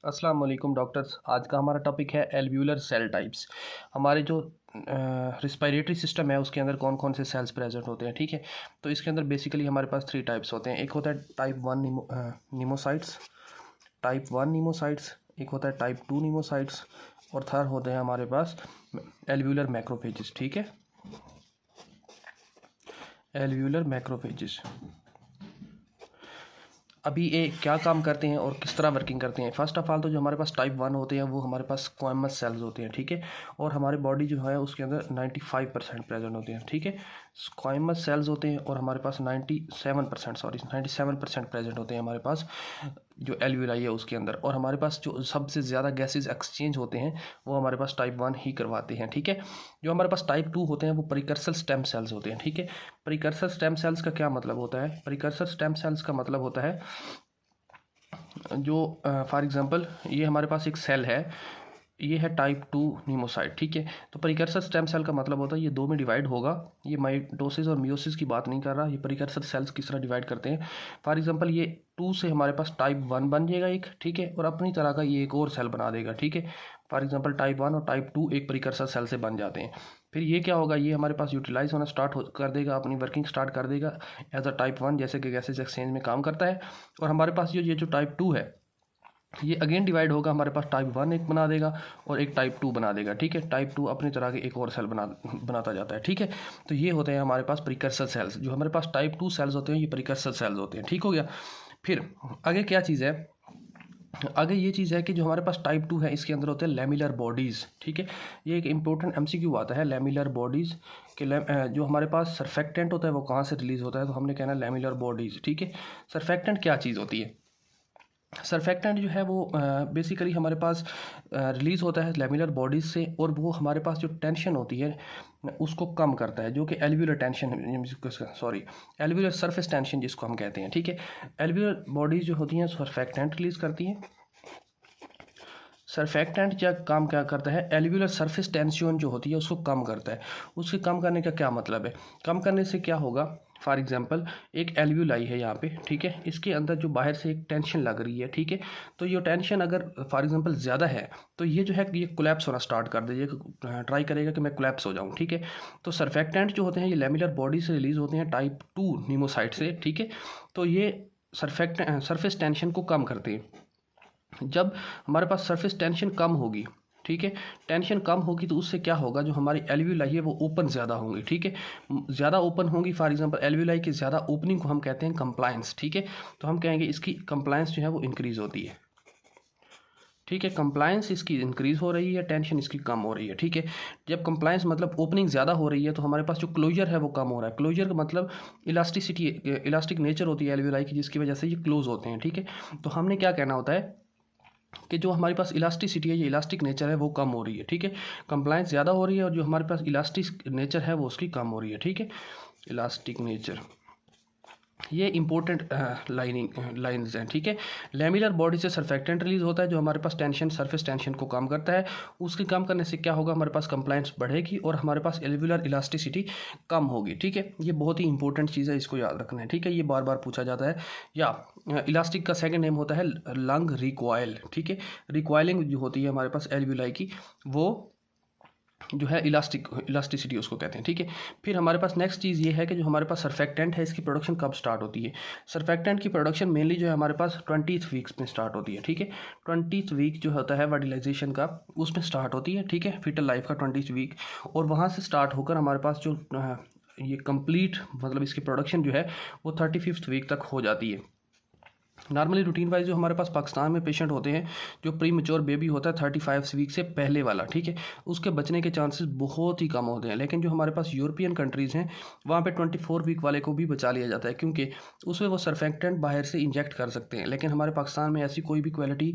अस्सलाम वालेकुम डॉक्टर्स। आज का हमारा टॉपिक है एल्व्यूलर सेल टाइप्स। हमारे जो रिस्पायरेटरी सिस्टम है उसके अंदर कौन कौन से सेल्स प्रेजेंट होते हैं, ठीक है। तो इसके अंदर बेसिकली हमारे पास 3 टाइप्स होते हैं। एक होता है टाइप 1 नीमोसाइट्स, एक होता है टाइप 2 नीमोसाइट्स और थर्ड होते हैं हमारे पास एल्व्यूलर मैक्रोफेजेस, ठीक है। एल्व्यूलर मैक्रोफेजेस अभी ये क्या काम करते हैं और किस तरह वर्किंग करते हैं। फर्स्ट ऑफ ऑल तो जो हमारे पास टाइप 1 होते हैं वो हमारे पास स्क्वैमस सेल्स होते हैं, ठीक है। और हमारी बॉडी जो है उसके अंदर 95% प्रेजेंट होते हैं, ठीक है। स्क्वैमस सेल्स होते हैं और हमारे पास 97% प्रेजेंट होते हैं हमारे पास जो एल्व्यूलाई है उसके अंदर। और हमारे पास जो सबसे ज़्यादा गैसेज एक्सचेंज होते हैं वो हमारे पास टाइप 1 ही करवाते हैं, ठीक है। जो हमारे पास टाइप 2 होते हैं वो प्रीकर्सर स्टेम सेल्स होते हैं, ठीक है। प्रीकर्सर स्टेम सेल्स का क्या मतलब होता है? प्रीकर्सर स्टेम सेल्स का मतलब होता है जो फॉर एग्जांपल ये हमारे पास एक सेल है, ये है टाइप 2 नीमोसाइट, ठीक है। तो प्रीकर्सर स्टेम सेल का मतलब होता है ये दो में डिवाइड होगा। ये माइटोसिस और मियोसिस की बात नहीं कर रहा, ये प्रीकर्सर सेल्स किस तरह डिवाइड करते हैं। फॉर एग्जांपल ये 2 से हमारे पास टाइप 1 बन जाएगा एक, ठीक है। और अपनी तरह का ये एक और सेल बना देगा, ठीक है। फॉर एग्जांपल टाइप 1 और टाइप 2 एक प्रीकर्सर सेल से बन जाते हैं। फिर ये क्या होगा, ये हमारे पास यूटिलाइज होना कर देगा, अपनी वर्किंग स्टार्ट कर देगा एज अ टाइप 1, जैसे कि गैसेज एक्सचेंज में काम करता है। और हमारे पास ये जो टाइप 2 है ये अगेन डिवाइड होगा, हमारे पास टाइप 1 एक बना देगा और एक टाइप 2 बना देगा, ठीक है। टाइप 2 अपनी तरह के एक और सेल बनाता जाता है, ठीक है। तो ये होते हैं हमारे पास प्रीकर्सर सेल्स। जो हमारे पास टाइप 2 सेल्स होते हैं ये प्रीकर्सर सेल्स होते हैं, ठीक हो गया। फिर आगे क्या चीज़ है, आगे ये चीज़ है कि जो हमारे पास टाइप 2 है इसके अंदर होते हैं लेमिलर बॉडीज़, ठीक है। ये एक इंपॉर्टेंट एमसीक्यू आता है, लेमिलर बॉडीज़ के जो हमारे पास सरफेक्टेंट होता है वो कहाँ से रिलीज़ होता है, तो हमने कहना लेमिलर बॉडीज़, ठीक है। सरफेक्टेंट क्या चीज़ होती है? सरफेक्टेंट जो है वो बेसिकली हमारे पास रिलीज़ होता है लेमिलर बॉडीज़ से, और वो हमारे पास जो टेंशन होती है उसको कम करता है, जो कि alveolar tension, alveolar surface tension जिसको हम कहते हैं, ठीक है। एल्व्यूलर बॉडीज़ जो होती हैं सरफेक्टेंट रिलीज़ करती हैं। सरफेक्टेंट क्या करता है, एल्व्यूलर सरफेस टेंशन जो होती है उसको कम करता है। उसके कम करने का क्या मतलब है? कम करने से क्या होगा, फॉर एग्जांपल एक एल्व्यूलाई है यहाँ पे, ठीक है। इसके अंदर जो बाहर से एक टेंशन लग रही है, ठीक है। तो ये टेंशन अगर फॉर एग्जांपल ज़्यादा है तो ये जो है ये कोलैप्स होना स्टार्ट कर दे, ये ट्राई करेगा कि मैं कोलैप्स हो जाऊँ, ठीक है। तो सरफेक्टेंट जो होते हैं ये लेमिलर बॉडी से रिलीज़ होते हैं टाइप 2 नीमोसाइट से, ठीक है। तो ये सरफेस टेंशन को कम करते हैं। जब हमारे पास सरफेस टेंशन कम होगी, ठीक है, टेंशन कम होगी तो उससे क्या होगा, जो हमारी एल्व्यूलाई है वो ओपन ज़्यादा होंगी, ठीक है। ज़्यादा ओपन होंगी, फॉर एग्जांपल एल्व्यूलाई की ज़्यादा ओपनिंग को हम कहते हैं कंप्लायंस, ठीक है। तो हम कहेंगे इसकी कंप्लायंस जो है वो इंक्रीज़ होती है, ठीक है। कंप्लायंस इसकी इंक्रीज़ हो रही है, टेंशन इसकी कम हो रही है, ठीक है। जब कंप्लायंस मतलब ओपनिंग ज़्यादा हो रही है तो हमारे पास जो क्लोजर है वो कम हो रहा है। क्लोजर का मतलब इलास्टिसिटी, इलास्टिक नेचर होती है एल्व्यूलाई की, जिसकी वजह से ये क्लोज होते हैं, ठीक है। तो हमने क्या कहना होता है कि जो हमारे पास इलास्टिसिटी है, ये इलास्टिक नेचर है वो कम हो रही है, ठीक है। कंप्लायंस ज़्यादा हो रही है और जो हमारे पास इलास्टिक नेचर है वो उसकी कम हो रही है, ठीक है। इलास्टिक नेचर, ये इंपॉर्टेंट लाइंस हैं, ठीक है। लेमिलर बॉडी से सरफेक्टेंट रिलीज होता है जो हमारे पास टेंशन, सरफेस टेंशन को कम करता है। उसके कम करने से क्या होगा, हमारे पास कंप्लायंस बढ़ेगी और हमारे पास एल्व्यूलर इलास्टिसिटी कम होगी, ठीक है। ये बहुत ही इंपॉर्टेंट चीज़ है, इसको याद रखना है, ठीक है। ये बार बार पूछा जाता है। या इलास्टिक का सेकेंड नेम होता है लंग रिकॉयल, ठीक है। रिकॉयलिंग जो होती है हमारे पास एल्व्यूलाई की, वो जो है इलास्टिसिटी उसको कहते हैं, ठीक है। फिर हमारे पास नेक्स्ट चीज़ ये है कि जो हमारे पास सरफेक्टेंट है इसकी प्रोडक्शन कब स्टार्ट होती है। सरफेक्टेंट की प्रोडक्शन मेनली जो है हमारे पास 20th वीक्स में स्टार्ट होती है, ठीक है। 20th वीक जो होता है वर्टिलाइजेशन का, उसमें स्टार्ट होती है, ठीक है, फीटल लाइफ का 20th वीक। और वहाँ से स्टार्ट होकर हमारे पास जो ये कंप्लीट मतलब इसकी प्रोडक्शन जो है वो 35th वीक तक हो जाती है। नॉर्मली रूटीन वाइज जो हमारे पास पाकिस्तान में पेशेंट होते हैं, जो प्री मेच्योर बेबी होता है 35 वीक से पहले वाला, ठीक है, उसके बचने के चांसेस बहुत ही कम होते हैं। लेकिन जो हमारे पास यूरोपियन कंट्रीज़ हैं वहाँ पे 24 वीक वाले को भी बचा लिया जाता है, क्योंकि उसमें वो सरफेक्टेंट बाहर से इंजेक्ट कर सकते हैं। लेकिन हमारे पाकिस्तान में ऐसी कोई भी क्वालिटी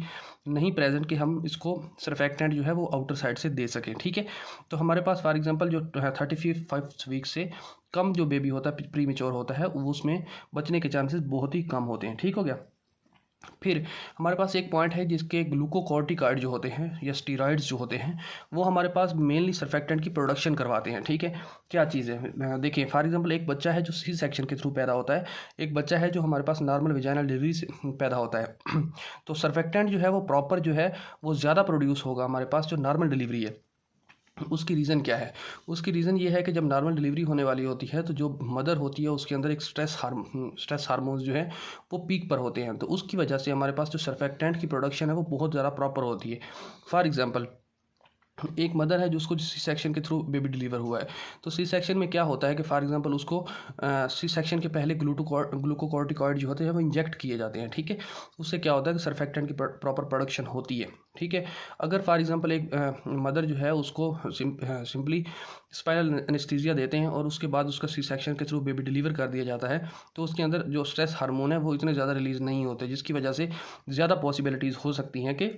नहीं प्रेजेंट कि हम इसको सरफेक्टेंट जो है वो आउटर साइड से दे सकें, ठीक है। तो हमारे पास फॉर एग्जाम्पल जो 35 वीक से कम जो बेबी होता है, प्री मेच्योर होता है, उसमें बचने के चांसेस बहुत ही कम होते हैं, ठीक हो गया। फिर हमारे पास एक पॉइंट है जिसके ग्लूकोकॉर्टिकॉइड जो होते हैं या स्टीरॉइड्स जो होते हैं वो हमारे पास मेनली सर्फेक्टेंट की प्रोडक्शन करवाते हैं। ठीक है, क्या चीज़ है, देखिए फॉर एग्जांपल एक बच्चा है जो सी सेक्शन के थ्रू पैदा होता है, एक बच्चा है जो हमारे पास नॉर्मल वेजाइनल डिलीवरी से पैदा होता है तो सर्फेक्टेंट जो है वो प्रॉपर जो है वो ज़्यादा प्रोड्यूस होगा हमारे पास जो नॉर्मल डिलीवरी है। उसकी रीज़न क्या है? उसकी रीज़न ये है कि जब नॉर्मल डिलीवरी होने वाली होती है तो जो मदर होती है उसके अंदर एक स्ट्रेस हार्मोन्स जो है वो पीक पर होते हैं, तो उसकी वजह से हमारे पास जो सर्फेक्टेंट की प्रोडक्शन है वो बहुत ज़्यादा प्रॉपर होती है। फॉर एग्जांपल एक मदर है जो उसको सी सेक्शन के थ्रू बेबी डिलीवर हुआ है, तो सी सेक्शन में क्या होता है कि फॉर एग्जांपल उसको सी सेक्शन के पहले ग्लूकोकॉर्टिकॉइड जो होते हैं वो इंजेक्ट किए जाते हैं। ठीक है, उससे क्या होता है कि सर्फेक्टेंट की प्रॉपर प्रोडक्शन होती है। ठीक है, अगर फॉर एग्जांपल एक मदर जो है उसको सिंपली स्पाइनल एनेस्थीसिया देते हैं और उसके बाद उसका सी सेक्शन के थ्रू बेबी डिलीवर कर दिया जाता है, तो उसके अंदर जो स्ट्रेस हार्मोन है वो इतने ज़्यादा रिलीज़ नहीं होते, जिसकी वजह से ज़्यादा पॉसिबिलिटीज़ हो सकती हैं कि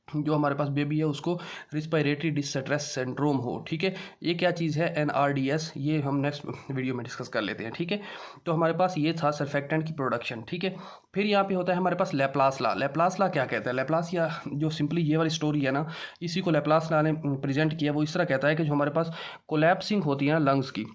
जो हमारे पास बेबी है उसको रिस्पायरेटरी डिस्ट्रेस सिंड्रोम हो। ठीक है, ये क्या चीज़ है NRDS, ये हम नेक्स्ट वीडियो में डिस्कस कर लेते हैं। ठीक है, तो हमारे पास ये था सर्फेक्टेंट की प्रोडक्शन। ठीक है, फिर यहाँ पे होता है हमारे पास लैप्लास लॉ। लैप्लास लॉ क्या कहता है? लैप्लास या जो सिंपली ये वाली स्टोरी है ना, इसी को लैप्लास लॉ ने प्रेजेंट किया। वो इस तरह कहता है कि जो हमारे पास कोलैप्सिंग होती है ना लंग्स की,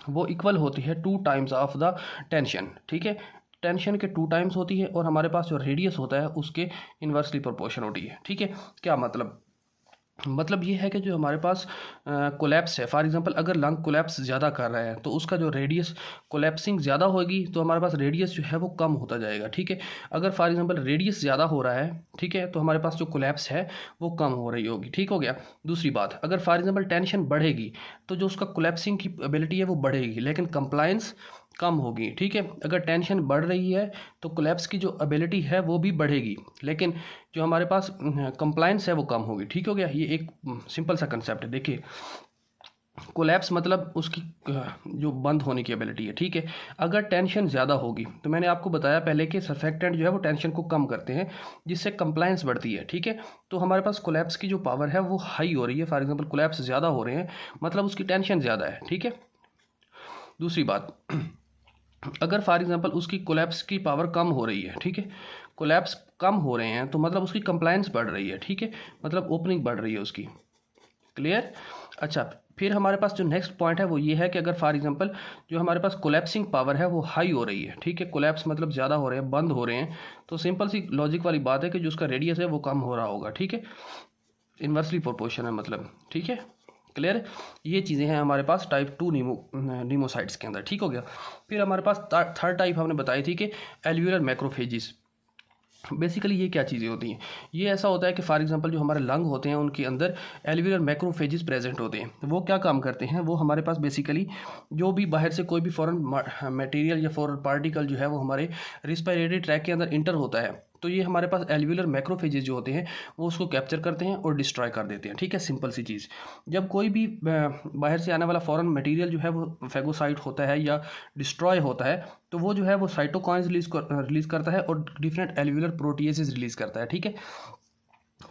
वो इक्वल होती है 2 टाइम्स ऑफ द टेंशन। ठीक है, टेंशन के 2 टाइम्स होती है और हमारे पास जो रेडियस होता है उसके इन्वर्सली प्रोपोर्शन होती है। ठीक है, क्या मतलब ये है कि जो हमारे पास कोलैप्स है, फॉर एग्जांपल अगर लंग कोलैप्स ज़्यादा कर रहा है तो उसका जो रेडियस कोलैप्सिंग ज़्यादा होगी तो हमारे पास रेडियस जो है वो कम होता जाएगा। ठीक है, अगर फॉर एग्जांपल रेडियस ज़्यादा हो रहा है, ठीक है, तो हमारे पास जो कोलैप्स है वो कम हो रही होगी। ठीक हो गया। दूसरी बात, अगर फॉर एग्जांपल टेंशन बढ़ेगी तो जो उसका कोलैप्सिंग की एबिलिटी है वो बढ़ेगी, लेकिन कंप्लायंस कम होगी। ठीक है, अगर टेंशन बढ़ रही है तो कोलैप्स की जो एबिलिटी है वो भी बढ़ेगी, लेकिन जो हमारे पास कंप्लायंस है वो कम होगी। ठीक हो गया, ये एक सिंपल सा कंसेप्ट है। देखिए कोलैप्स मतलब उसकी जो बंद होने की एबिलिटी है। ठीक है, अगर टेंशन ज़्यादा होगी तो मैंने आपको बताया पहले कि सर्फेक्टेंट जो है वो टेंशन को कम करते हैं जिससे कंप्लायंस बढ़ती है। ठीक है, तो हमारे पास कोलैप्स की जो पावर है वो हाई हो रही है। फॉर एग्जांपल कोलैप्स ज़्यादा हो रहे हैं मतलब उसकी टेंशन ज़्यादा है। ठीक है, दूसरी बात, अगर फॉर एग्जांपल उसकी कोलैप्स की पावर कम हो रही है, ठीक है, कोलैप्स कम हो रहे हैं तो मतलब उसकी कंप्लायंस बढ़ रही है। ठीक है, मतलब ओपनिंग बढ़ रही है उसकी। क्लियर? अच्छा, फिर हमारे पास जो नेक्स्ट पॉइंट है वो ये है कि अगर फॉर एग्जांपल जो हमारे पास कोलैप्सिंग पावर है वो हाई हो रही है, ठीक है, कोलैप्स मतलब ज़्यादा हो रहे हैं, बंद हो रहे हैं, तो सिंपल सी लॉजिक वाली बात है कि जो उसका रेडियस है वो कम हो रहा होगा। ठीक है, इन्वर्सली प्रोपोर्शन है मतलब। ठीक है, क्लियर? ये चीज़ें हैं हमारे पास टाइप 2 नीमोसाइट्स के अंदर। ठीक हो गया। फिर हमारे पास थर्ड टाइप हमने बताई थी कि एल्वियोलर मैक्रोफेजिस। बेसिकली ये क्या चीज़ें होती हैं? ये ऐसा होता है कि फॉर एग्जांपल जो हमारे लंग होते हैं उनके अंदर एल्वियोलर मैक्रोफेजिस प्रेजेंट होते हैं। वो क्या काम करते हैं? वो हमारे पास बेसिकली जो भी बाहर से कोई भी फॉरेन मटेरियल या फॉरेन पार्टिकल जो है वो हमारे रिस्पायरेटरी ट्रैक के अंदर इंटर होता है, तो ये हमारे पास एल्वियोलर मैक्रोफेजेस जो होते हैं वो उसको कैप्चर करते हैं और डिस्ट्रॉय कर देते हैं। ठीक है, सिंपल सी चीज़। जब कोई भी बाहर से आने वाला फॉरेन मटेरियल जो है वो फैगोसाइट होता है या डिस्ट्रॉय होता है तो वो जो है वो साइटोकाइंस रिलीज़ करता है और डिफरेंट एल्वियोलर प्रोटीएसेस रिलीज़ करता है। ठीक है,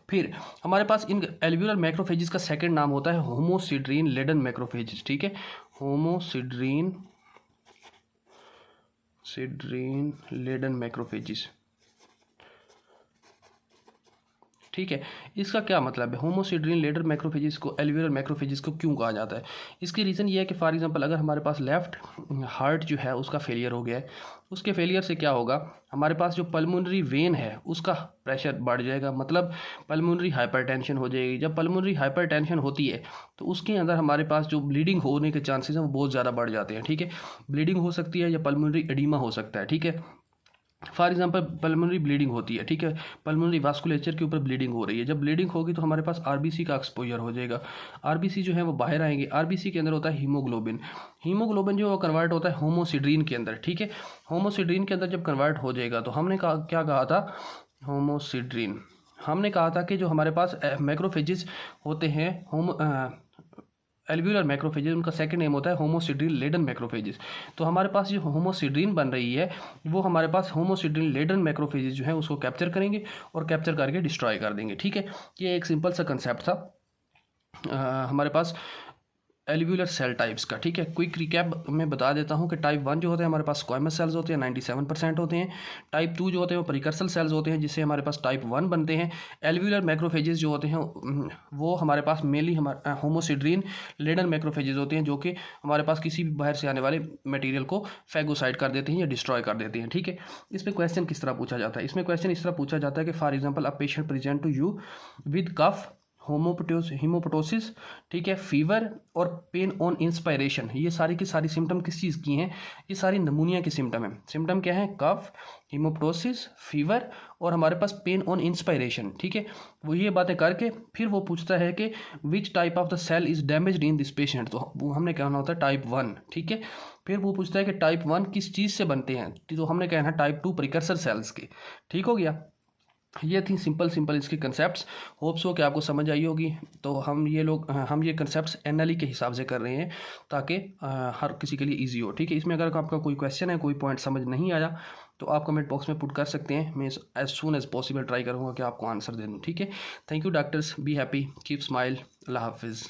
फिर हमारे पास इन एल्वियोलर मैक्रोफेजेस का सेकंड नाम होता है होमोसिड्रीन लेडन मैक्रोफेजेस। ठीक है, होमोसिड्रीन लेडन मैक्रोफेजेस। ठीक है, इसका क्या मतलब है? होमोसिड्रीन लेडर मैक्रोफेजिस को एल्वियोलर मैक्रोफेजिस को क्यों कहा जाता है? इसकी रीज़न ये है कि फॉर एग्जांपल अगर हमारे पास लेफ्ट हार्ट जो है उसका फेलियर हो गया है, उसके फेलियर से क्या होगा, हमारे पास जो पल्मोनरी वेन है उसका प्रेशर बढ़ जाएगा, मतलब पल्मोनरी हाइपरटेंशन हो जाएगी। जब पल्मोनरी हाइपरटेंशन होती है तो उसके अंदर हमारे पास जो ब्लीडिंग होने के चांसेस हैं वो बहुत ज़्यादा बढ़ जाते हैं। ठीक है, ब्लीडिंग हो सकती है या पल्मोनरी एडिमा हो सकता है। ठीक है, फॉर एग्जांपल पल्मोनरी ब्लीडिंग होती है, ठीक है, पल्मोनरी वास्कुलेचर के ऊपर ब्लीडिंग हो रही है। जब ब्लीडिंग होगी तो हमारे पास आरबीसी का एक्सपोजर हो जाएगा। आरबीसी जो है वो बाहर आएंगे। आरबीसी के अंदर होता है हीमोग्लोबिन। हीमोग्लोबिन जो वो कन्वर्ट होता है होमोसिड्रीन के अंदर। ठीक है, होमोसिड्रीन के अंदर जब कन्वर्ट हो जाएगा तो हमने क्या कहा था? होमोसिड्रीन हमने कहा था कि जो हमारे पास मैक्रोफेजेस होते हैं एल्वियोलर मैक्रोफेजेस, उनका सेकंड नेम होता है होमोसिड्रीन लेडन मैक्रोफेजेस। तो हमारे पास जो होमोसिड्रीन बन रही है वो हमारे पास होमोसिड्रीन लेडन मैक्रोफेजेस जो है उसको कैप्चर करेंगे और कैप्चर करके डिस्ट्रॉय कर देंगे। ठीक है, ये एक सिंपल सा कंसेप्ट था हमारे पास एल्व्यूलर सेल टाइप्स का, ठीक है। क्विक रिकैप में बता देता हूँ कि टाइप 1 जो होते हैं हमारे पास स्क्वामस सेल्स होते हैं, 97% होते हैं। टाइप 2 जो होते हैं वो प्रिकर्सल सेल्स होते हैं, जिससे हमारे पास टाइप 1 बनते हैं। एल्व्यूलर मैक्रोफेजेस जो होते हैं वो हमारे पास मेनली हमारे होमोसिड्रीन लेडन मैक्रोफेजेस होते हैं, जो कि हमारे पास किसी भी बाहर से आने वाले मटेरियल को फैगोसाइड कर देते हैं या डिस्ट्रॉय कर देते हैं, ठीक है। इसमें क्वेश्चन किस तरह पूछा जाता है? इसमें क्वेश्चन इस तरह पूछा जाता है कि for example a patient present to you with cough, haemoptysis, ठीक है, फीवर और पेन ऑन इंस्पायरेशन। ये सारी की सारी सिम्टम किस चीज़ की हैं? ये सारी नमूनिया के सिम्टम हैं। सिम्टम क्या है? कफ, हीमोपटोसिस, फीवर और हमारे पास पेन ऑन इंस्पायरेशन, ठीक है। वो ये बातें करके फिर वो पूछता है कि which type of the cell is damaged in this patient, तो वो हमने कहना होता है टाइप 1, ठीक है। फिर वो पूछता है कि टाइप 1 किस चीज़ से बनते हैं, तो हमने कहना है टाइप 2 प्रिकर्सर सेल्स के, ठीक हो गया। ये थी सिंपल इसके कंसेप्ट्स। होप सो कि आपको समझ आई होगी। तो हम ये कंसेप्ट्स एनएलई के हिसाब से कर रहे हैं ताकि हर किसी के लिए इजी हो, ठीक है। इसमें अगर आपका कोई क्वेश्चन है, कोई पॉइंट समझ नहीं आया, तो आप कमेंट बॉक्स में पुट कर सकते हैं। मैं as soon as possible try करूँगा कि आपको आंसर दे दूँ, ठीक है। Thank you doctors, be happy, keep smile, अल्लाह हाफिज़।